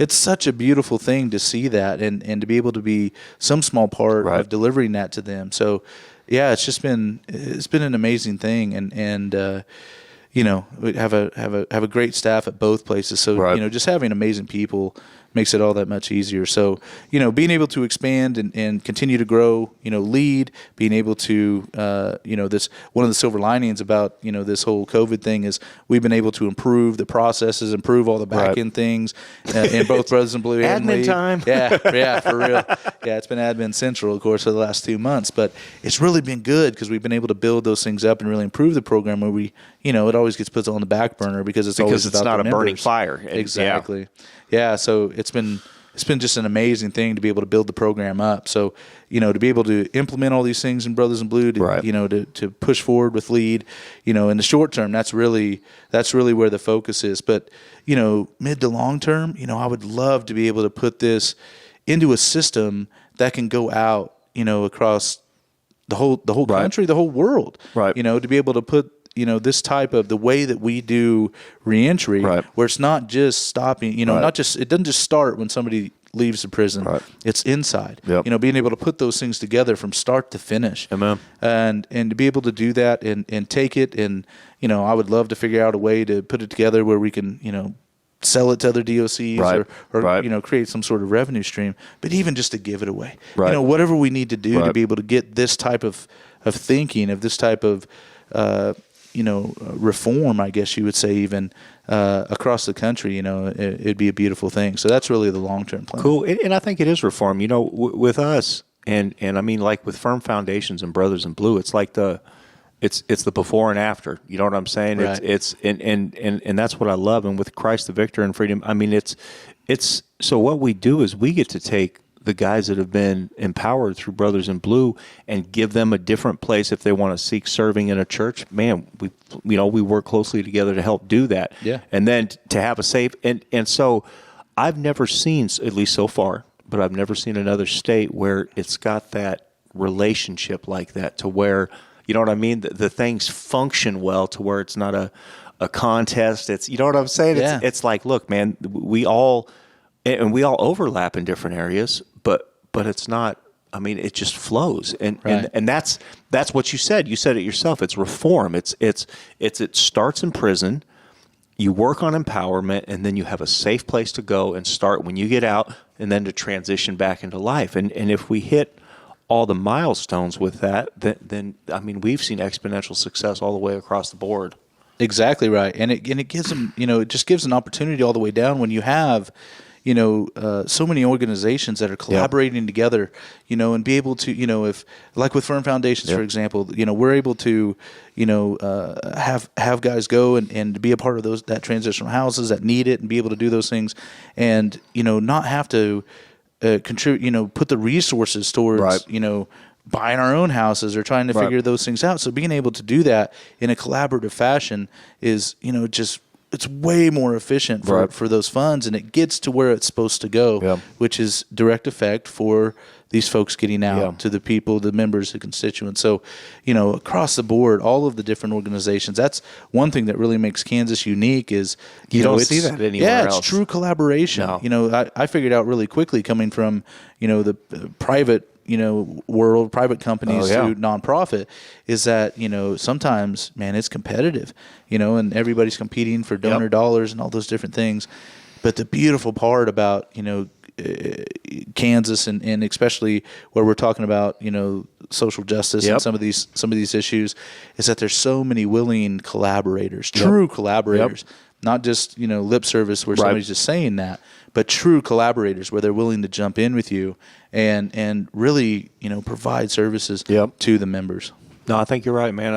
such a beautiful thing to see that, and to be able to be some small part of delivering that to them. So it's been an amazing thing, and we have a great staff at both places. So just having amazing people makes it all that much easier. So, being able to expand and continue to grow, LEAD, being able to, this, one of the silver linings about, this whole COVID thing is we've been able to improve the processes, improve all the back end things in both Brothers in Blue and admin LEAD. time. Yeah, for real. Yeah, it's been admin central, of course, for the last 2 months, but it's really been good because we've been able to build those things up and really improve the program where we, it always gets put on the back burner because it's always about not the a members. burning fire. Exactly. Yeah, so it's been just an amazing thing to be able to build the program up. So, to be able to implement all these things in Brothers in Blue, to push forward with LEAD, in the short term, that's really where the focus is. But, mid to long term, I would love to be able to put this into a system that can go out, across the whole country, the whole world. Right. To be able to put this type of the way that we do reentry, where it's not just stopping, it doesn't just start when somebody leaves the prison. It's inside. Being able to put those things together from start to finish. Amen. And to be able to do that and take it, and I would love to figure out a way to put it together where we can sell it to other DOCs or create some sort of revenue stream, but even just to give it away. Whatever we need to do to be able to get this type of thinking, of this type of reform, I guess you would say, even across the country, it'd be a beautiful thing. So that's really the long-term plan. Cool. And I think it is reform. With us, and I mean, like with Firm Foundations and Brothers in Blue, it's like it's the before and after. You know what I'm saying? Right. It's and that's what I love. And with Christ the Victor and Freedom, I mean, it's so what we do is we get to take the guys that have been empowered through Brothers in Blue and give them a different place if they want to seek serving in a church. Man, we work closely together to help do that. Yeah. And then to have a safe and so I've never seen, at least so far, but I've never seen another state where it's got that relationship like that, to where, you know what I mean? The things function well, to where it's not a contest. It's, you know what I'm saying? Yeah. It's like, look, man, we all overlap in different areas, but it's not, I mean, it just flows. And that's what you said. You said it yourself. It's reform. It starts in prison. You work on empowerment, and then you have a safe place to go and start when you get out, and then to transition back into life. And if we hit all the milestones with that, then I mean, we've seen exponential success all the way across the board. Exactly right. And it gives them, it just gives an opportunity all the way down when you have, so many organizations that are collaborating together, and be able to, if, like with Firm Foundations, for example, we're able to, have guys go and be a part of that transitional houses that need it, and be able to do those things, and, not have to contribute, put the resources towards, buying our own houses or trying to figure those things out. So being able to do that in a collaborative fashion is, it's way more efficient for those funds, and it gets to where it's supposed to go, which is direct effect for these folks getting out to the people, the members, the constituents. So, across the board, all of the different organizations, that's one thing that really makes Kansas unique is, you don't see that anywhere else. It's true collaboration. No. I figured out really quickly coming from, the private, world, private companies Oh, yeah. to nonprofit, is that, sometimes, man, it's competitive, and everybody's competing for donor dollars and all those different things. But the beautiful part about, Kansas and especially where we're talking about, social justice and some of these issues, is that there's so many willing collaborators, true collaborators, not just, lip service where somebody's just saying that, but true collaborators where they're willing to jump in with you and really, provide services to the members. No, I think you're right, man.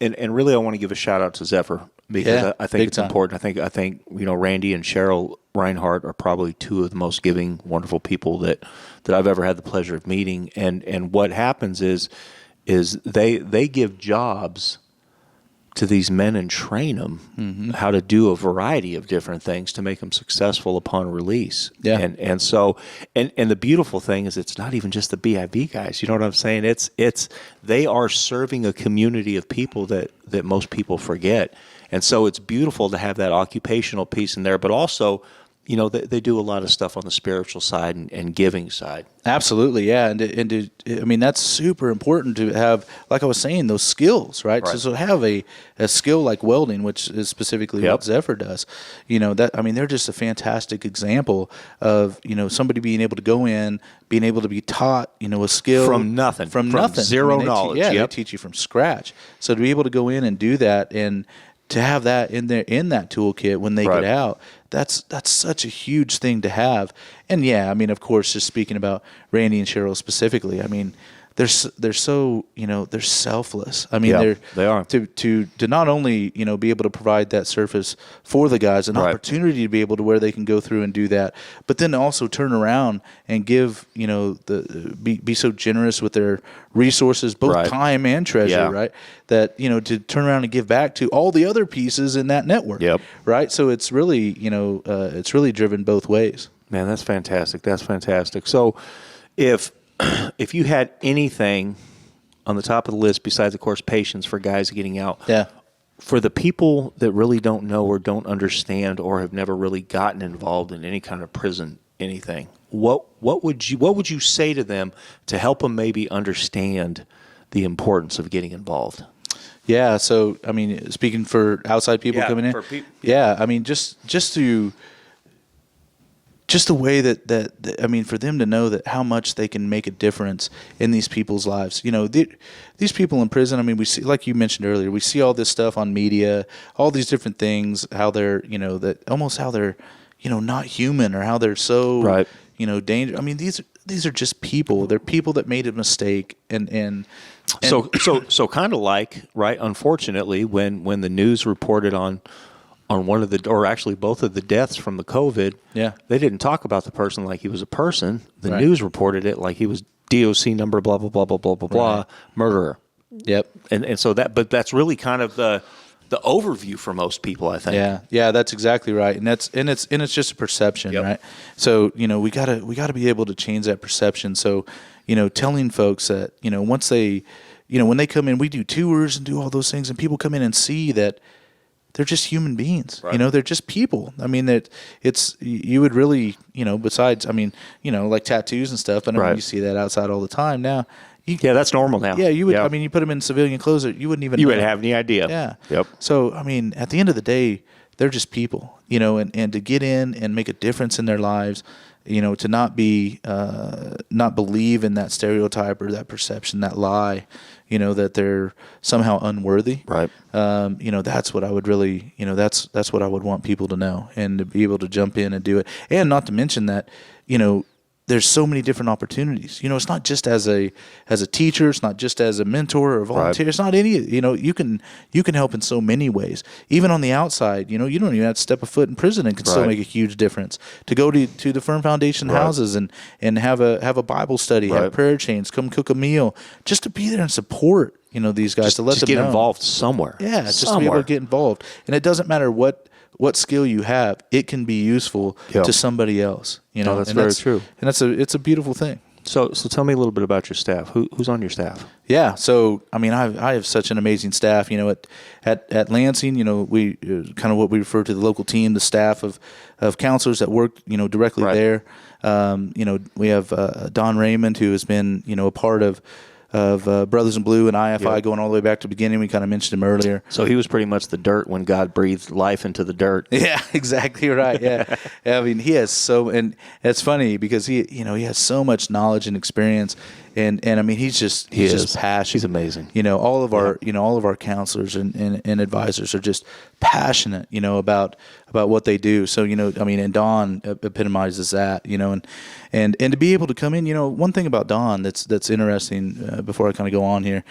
And really I want to give a shout out to Zephyr, because I think it's important. I think Randy and Cheryl Reinhardt are probably two of the most giving, wonderful people that I've ever had the pleasure of meeting. And what happens is they give jobs to these men and train them how to do a variety of different things to make them successful upon release. Yeah. And so the beautiful thing is it's not even just the BIB guys. You know what I'm saying? It's they are serving a community of people that most people forget. And so it's beautiful to have that occupational piece in there, but also, they do a lot of stuff on the spiritual side and giving side. Absolutely, yeah. And that's super important to have, like I was saying, those skills, right? So have a skill like welding, which is specifically what Zephyr does. They're just a fantastic example of, somebody being able to go in, being able to be taught, a skill from nothing, from zero knowledge. They teach you from scratch. So to be able to go in and do that and to have that in that toolkit when they get out, that's such a huge thing to have. And of course, just speaking about Randy and Cheryl specifically, they're so they're selfless. They are to not only be able to provide that service for the guys, an opportunity to be able to where they can go through and do that, but then also turn around and give be so generous with their resources, both time and treasure, right? That to turn around and give back to all the other pieces in that network, right? So it's really it's really driven both ways. Man, that's fantastic. That's fantastic. So if you had anything on the top of the list besides, of course, patience for guys getting out, for the people that really don't know or don't understand or have never really gotten involved in any kind of prison anything, what would you say to them to help them maybe understand the importance of getting involved? Yeah. So speaking for outside people coming in, just the way that for them to know that how much they can make a difference in these people's lives. These people in prison, we see, like you mentioned earlier, we see all this stuff on media, all these different things, how they're, that almost how they're, not human, or how they're so, dangerous. These are just people. They're people that made a mistake. And so kind of like, right, unfortunately, when the news reported on one of the, or actually both of the deaths from the COVID, they didn't talk about the person like he was a person. The news reported it like he was DOC number, blah, blah, blah, blah, blah, blah, blah, murderer. Yep. And so but that's really kind of the overview for most people, I think. Yeah, that's exactly right. And it's just a perception, right? So, we gotta be able to change that perception. So, telling folks that, once they, when they come in, we do tours and do all those things, and people come in and see that they're just human beings. They're just people. That it's, you would really, besides, like tattoos and stuff, but you see that outside all the time now. That's normal now. Yeah, you would. You put them in civilian clothes, you wouldn't even. You wouldn't have any idea. Yeah. Yep. So at the end of the day, they're just people. And to get in and make a difference in their lives, to not be, not believe in that stereotype or that perception, that lie, that they're somehow unworthy. Right. That's what I would really, that's what I would want people to know, and to be able to jump in and do it. And not to mention that, there's so many different opportunities. It's not just as a teacher. It's not just as a mentor or a volunteer. It's not any. You can help in so many ways. Even on the outside, you don't even have to step a foot in prison and can still make a huge difference. To go to the Firm Foundation houses and have a Bible study, have prayer chains, come cook a meal, just to be there and support these guys, to let them get know. Involved somewhere. Yeah, just to be able to get involved, and it doesn't matter what skill you have, it can be useful to somebody else. That's very true. And it's a beautiful thing. So tell me a little bit about your staff. Who's on your staff? Yeah. So, I mean, I have such an amazing staff, at Lansing, we kind of what we refer to the local team, the staff of counselors that work, directly Right. there. We have Don Raymond, who has been, a part of Brothers in Blue and IFI Yep. going all the way back to the beginning. We kind of mentioned him earlier. So he was pretty much the dirt when God breathed life into the dirt. Yeah, exactly right. Yeah. I mean, he has and it's funny because he has so much knowledge and experience, and I mean, he's just passionate. He's amazing. All of our counselors and advisors are just passionate, about what they do. So, I mean, and Don epitomizes that, and to be able to come in, one thing about Don that's interesting, before I kind of go on here,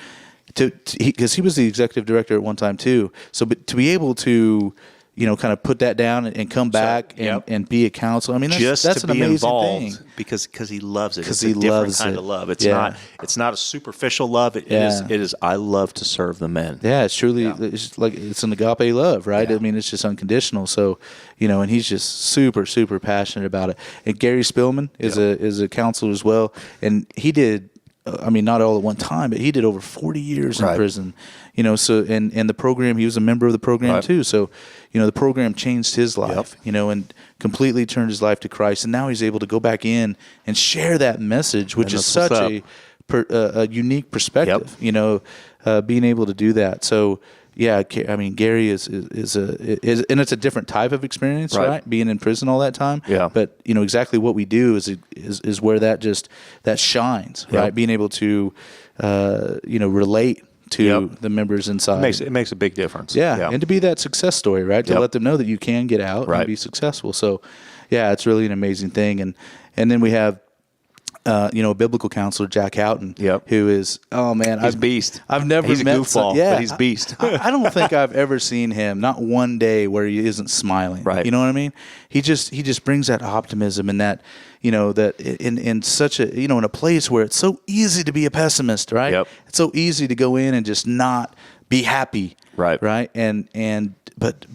because he was the executive director at one time too. So, but to be able to, kind of put that down and come back and be a counselor. I mean, that's an be amazing involved thing. because he loves it. Because It's he a different loves kind it. of love. It's Yeah. not a superficial love. It is. I love to serve the men. Yeah, it's truly it's like it's an agape love, right? Yeah. I mean, it's just unconditional. So, and he's just super, super passionate about it. And Gary Spillman is a counselor as well, and he did. I mean, not all at one time, but he did over 40 years in prison. So and the program, he was a member of the program too. So, the program changed his life. And completely turned his life to Christ. And now he's able to go back in and share that message, which is such a unique perspective. Being able to do that. So. Yeah, I mean, Gary is and it's a different type of experience, right? Being in prison all that time. Yeah. But exactly what we do is where that shines, right? Being able to, relate to the members inside. It makes a big difference. Yeah. And to be that success story, right? To let them know that you can get out and be successful. So, yeah, it's really an amazing thing. And then we have. A biblical counselor, Jack Houghton, who is, he's beast. I've never he's met a goofball, but he's beast. I don't think I've ever seen him, not one day where he isn't smiling. Right. You know what I mean? He just brings that optimism and that, that in such a, in a place where it's so easy to be a pessimist, right? Yep. It's so easy to go in and just not be happy. Right. Right. But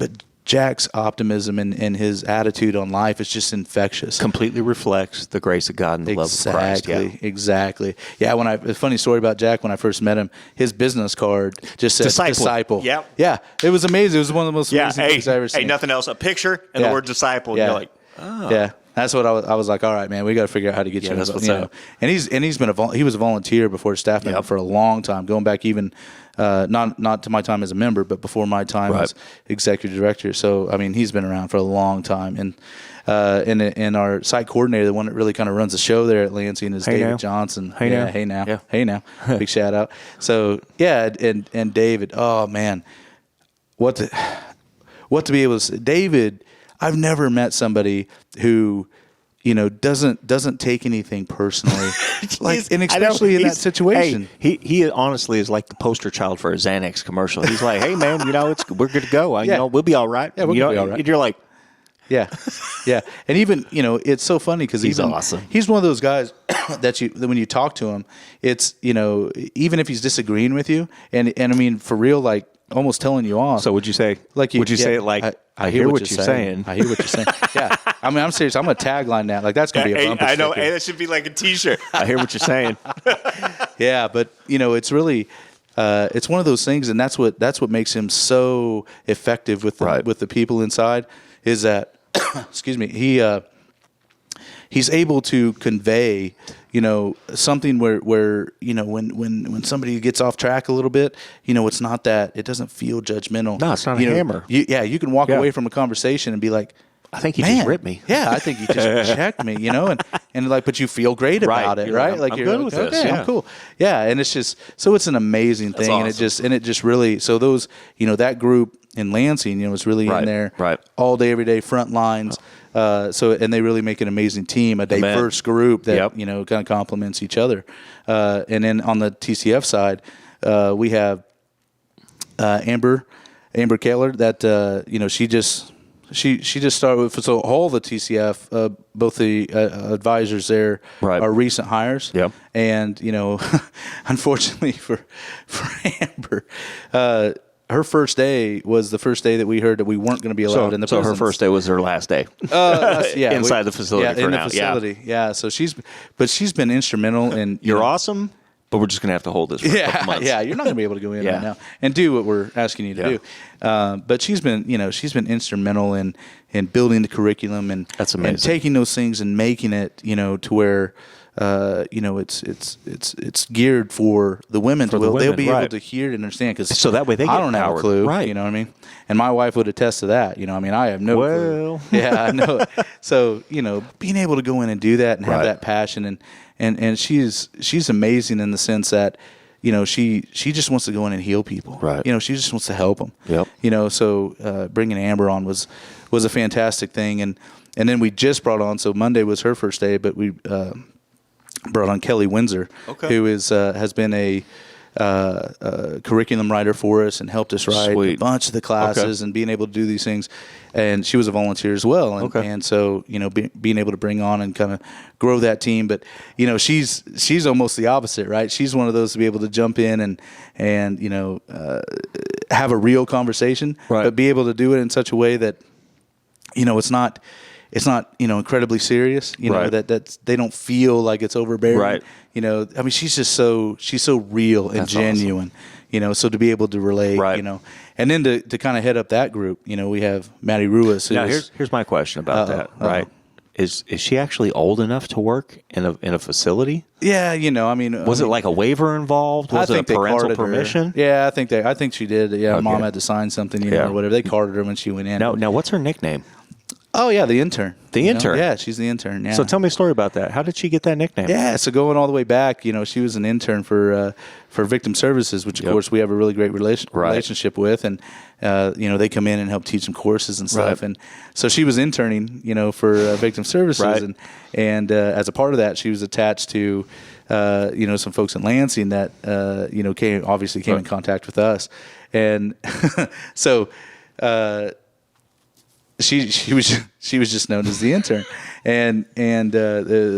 Jack's optimism and his attitude on life is just infectious. Completely reflects the grace of God and the love of Christ. Yeah. Exactly. Yeah. A funny story about Jack, when I first met him, his business card just said disciple. Yep. Yeah. It was amazing. It was one of the most amazing things I've ever seen. Hey, nothing else. A picture and the word disciple. Yeah. And you're like, oh. Yeah. That's what I was like. All right, man, we got to figure out how to get you. That's what's up. And he was a volunteer before staff member for a long time, going back even not to my time as a member, but before my time as executive director. So I mean, he's been around for a long time. And our site coordinator, the one that really kind of runs the show there at Lansing, is David Johnson. Hey now, big shout out. So yeah, and David, oh man, what to be able to say, David. I've never met somebody who, doesn't take anything personally, and especially in that situation. Hey, he honestly is like the poster child for a Xanax commercial. He's like, hey man, we're good to go. We'll be all right. Yeah, we'll be all right. And you're like, yeah, and even it's so funny because he's awesome. He's one of those guys that when you talk to him, it's even if he's disagreeing with you, and I mean for real, like almost telling you off. So would you say? Would you say it like? I hear what you're saying. I hear what you're saying. Yeah. I mean, I'm serious. I'm going to tagline that. Like, that's going to be a bumper I know. sticker. Hey, that should be like a T-shirt. I hear what you're saying. Yeah, but, it's really it's one of those things, and that's what makes him so effective with the people inside is that, excuse me, he's able to convey, something where when somebody gets off track a little bit, it's not that it doesn't feel judgmental. No, it's not a hammer. You can walk away from a conversation and be like, I think he just ripped me. Yeah, I think he just checked me, and like, but you feel great about it, right? Like, you're good like, with okay, this. Yeah. I'm cool. Yeah, and it's just so it's an amazing thing, awesome. and it just really so those that group in Lansing, was really in there all day, every day, front lines. And they really make an amazing team, a diverse group that kind of complements each other. And then on the TCF side, we have Amber Keller. That she just started with so all the TCF, both the advisors there are recent hires. Yep. And unfortunately for Amber. her first day was the first day that we heard that we weren't going to be allowed in the prisons. So her first day was her last day. Inside the facility for now. The facility. Yeah. So she's been instrumental in. You're awesome, but we're just going to have to hold this for a couple months. Yeah. You're not going to be able to go in right now and do what we're asking you to do. But she's been instrumental in building the curriculum and that's amazing. And taking those things and making it, to where. It's geared for the women. They'll be able to hear and understand because so that way they get I don't have a clue, right? You know what I mean? And my wife would attest to that. I have no clue. Yeah, I know. So being able to go in and do that and have that passion and she's amazing in the sense that she just wants to go in and heal people. Right. She just wants to help them. Yep. So bringing Amber on was a fantastic thing and then we just brought on. So Monday was her first day, but we. Brought on Kelly Windsor, who has been a curriculum writer for us and helped us write a bunch of the classes and being able to do these things. And she was a volunteer as well. And so, being able to bring on and kind of grow that team. But, she's almost the opposite, right? She's one of those to be able to jump in and have a real conversation, but be able to do it in such a way that, it's not incredibly serious, that they don't feel like it's overbearing. Right. She's just so real and genuine, awesome. So to be able to relate, and then to kind of head up that group, we have Maddie Ruiz. Now here's my question about that, right? Is she actually old enough to work in a facility? Yeah, was it like a waiver involved? Was it a parental permission? Her. Yeah, I think she did. Yeah, Mom had to sign something, or whatever. They carded her when she went in. Now what's her nickname? Oh, yeah, the intern. The intern? Yeah, she's the intern. Yeah. So tell me a story about that. How did she get that nickname? Yeah, so going all the way back, she was an intern for Victim Services, which, of course, we have a really great relationship with. And, they come in and help teach some courses and stuff. And so she was interning, for Victim Services. And as a part of that, she was attached to, some folks in Lansing that, came in contact with us. And so... She was just known as the intern, and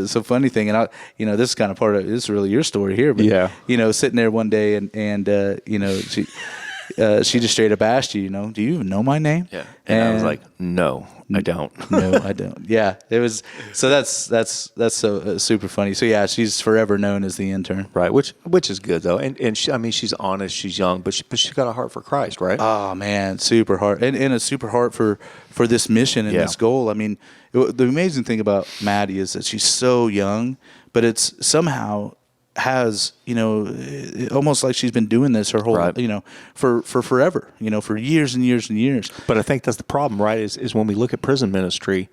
so funny thing, and this is kind of part of this is really your story here, but sitting there one day and she just straight up asked you, do you even know my name? Yeah, and I was like, no, I don't. No, I don't. Yeah, it was. So that's so super funny. So yeah, she's forever known as the intern. Right, which is good though, and she's honest, she's young, but she's got a heart for Christ, right? Oh man, super heart, and a super heart for this mission and this goal. I mean, the amazing thing about Maddie is that she's so young, but it's somehow has almost like she's been doing this her whole for forever, for years and years and years. But I think that's the problem, right? Is when we look at prison ministry,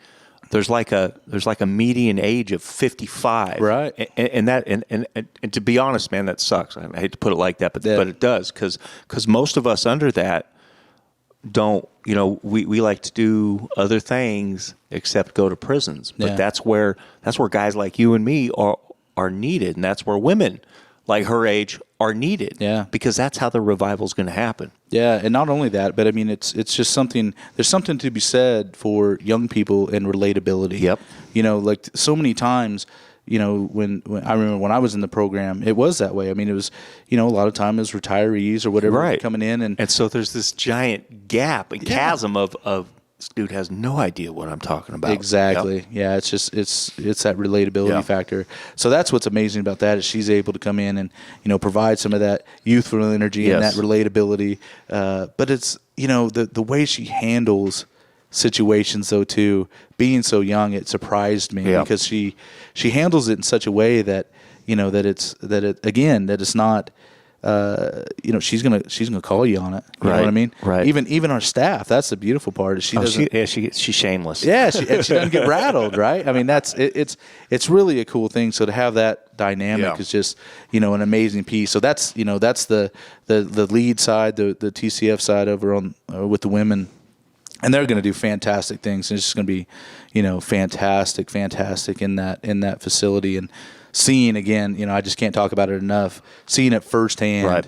there's like a median age of 55, right? And to be honest, man, that sucks. I hate to put it like that, but it does because most of us under that don't. We like to do other things except go to prisons. But that's where guys like you and me are needed, and that's where women like her age are needed. Yeah, because that's how the revival is going to happen. Yeah, and not only that, but I mean, it's just something. There's something to be said for young people and relatability. Yep. Like so many times, when I remember when I was in the program, it was that way. I mean, it was, a lot of time as retirees or whatever coming in, and so there's this giant gap and chasm of. This dude has no idea what I'm talking about. Exactly. Yep. Yeah, it's just it's that relatability factor. So that's what's amazing about that is she's able to come in and provide some of that youthful energy and that relatability. But it's the way she handles situations though too. Being so young, it surprised me because she handles it in such a way that that it's not. She's gonna call you on it. You know what I mean? Right. Even our staff. That's the beautiful part. Is she doesn't. She's shameless. Yeah, she doesn't get rattled. Right. I mean, it's really a cool thing. So to have that dynamic is just an amazing piece. So that's that's the lead side, the TCF side over on with the women, and they're going to do fantastic things. And it's just going to be fantastic in that facility and. Seeing again, I just can't talk about it enough. Seeing it firsthand,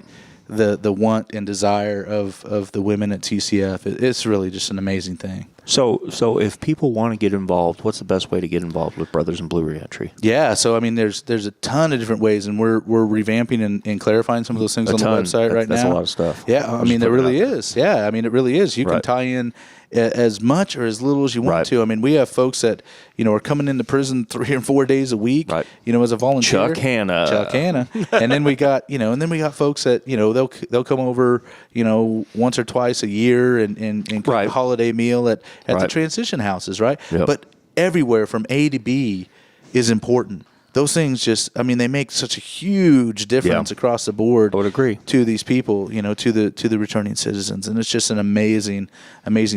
the want and desire of the women at TCF. It's really just an amazing thing. So if people want to get involved, what's the best way to get involved with Brothers in Blue Reentry? Yeah, so I mean, there's a ton of different ways, and we're revamping and clarifying some of those things on the website right now. That's a lot of stuff. Yeah, I mean, there really is. Yeah, I mean, it really is. You can Right. tie in as much or as little as you want Right. to. I mean, we have folks that are coming into prison 3 or 4 days a week. Right. As a volunteer. Chuck Hanna, and then we got folks that they'll come over once or twice a year and cook Right. a holiday meal at the Right. transition houses, right? Yep. But everywhere from A to B is important. Those things they make such a huge difference across the board. I would agree. To these people, to the returning citizens, and it's just an amazing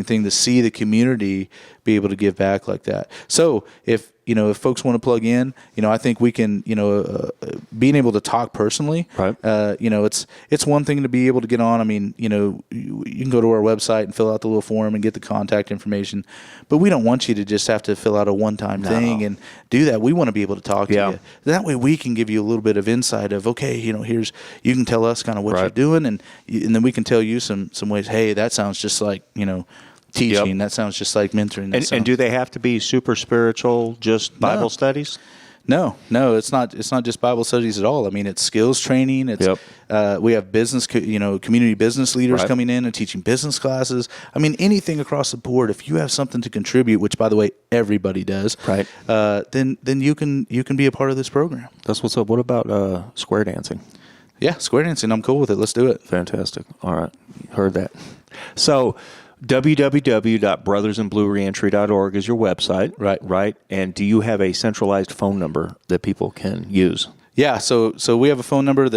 thing to see the community be able to give back like that. So if folks want to plug in, I think we can, being able to talk personally, right. It's one thing to be able to get on. I mean, you can go to our website and fill out the little form and get the contact information, but we don't want you to just have to fill out a one-time thing and do that. We want to be able to talk to you. That way we can give you a little bit of insight of, okay, you can tell us kind of what you're doing, and then we can tell you some ways, hey, that sounds just like, teaching. Yep. That sounds just like mentoring. And do they have to be super spiritual, just Bible studies? No, it's not. It's not just Bible studies at all. I mean, it's skills training. It's we have business, community business leaders coming in and teaching business classes. I mean, anything across the board. If you have something to contribute, which by the way everybody does, right? Then you can be a part of this program. That's what's up. What about square dancing? Yeah, square dancing. I'm cool with it. Let's do it. Fantastic. All right, heard that. So www.brothersinbluereentry.org is your website, right? And do you have a centralized phone number that people can use? Yeah, so we have a phone number.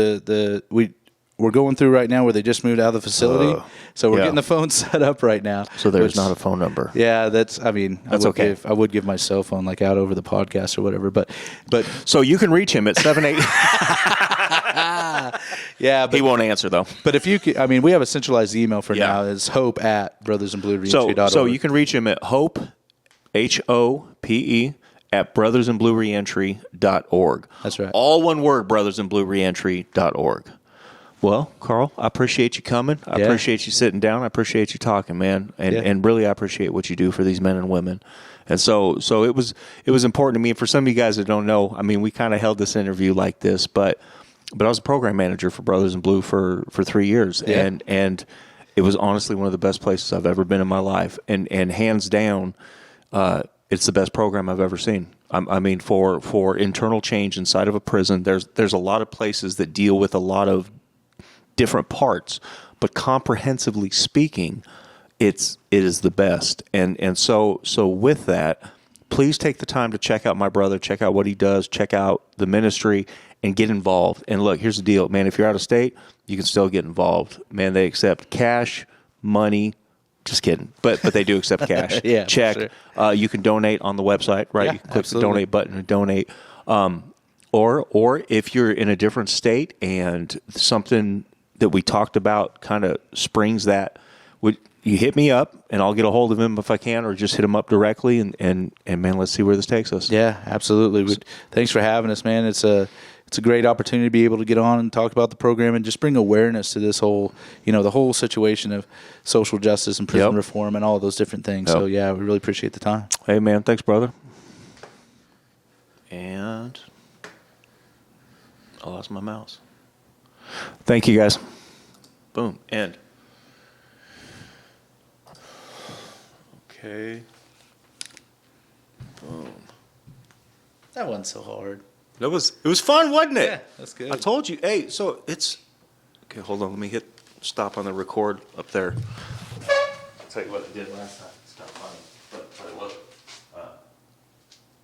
We're going through right now where they just moved out of the facility, so we're getting the phone set up right now. So there's not a phone number. Yeah, that's okay. I would give my cell phone out over the podcast or whatever, but so you can reach him at 78. Yeah, but he won't answer though. But if you could, we have a centralized email for now. It's hope@brothersinbluereentry.org. So you can reach him at hope, HOPE, at brothersinbluereentry.org. That's right. All one word, brothersinbluereentry.org. Well, Carl, I appreciate you coming. I appreciate you sitting down. I appreciate you talking, man. And really I appreciate what you do for these men and women. And so it was important to me. For some of you guys that don't know, we kind of held this interview like this, but I was a program manager for Brothers in Blue for 3 years. Yeah. And it was honestly one of the best places I've ever been in my life. And hands down, it's the best program I've ever seen. For internal change inside of a prison, there's a lot of places that deal with a lot of different parts, but comprehensively speaking, it is the best. And so with that, please take the time to check out my brother, check out what he does, check out the ministry, and get involved. And look, here's the deal, man. If you're out of state, you can still get involved. Man, they accept cash, money. Just kidding, but they do accept cash. Yeah, check. Sure. You can donate on the website, right? Yeah, You can click absolutely. the donate button and donate. Or if you're in a different state and something that we talked about kind of springs that, you hit me up and I'll get a hold of him if I can, or just hit him up directly and man, let's see where this takes us. Yeah, absolutely. Thanks for having us, man. It's a great opportunity to be able to get on and talk about the program and just bring awareness to this whole, the whole situation of social justice and prison reform and all of those different things. So yeah, we really appreciate the time. Hey man, thanks brother. And I lost my mouse. Thank you guys. Boom. End. Okay. Boom. That wasn't so hard. It was fun, wasn't it? Yeah, that's good. I told you. Hey, so it's okay. Hold on, let me hit stop on the record up there. I'll tell you what I did last time. It's not funny, but it was.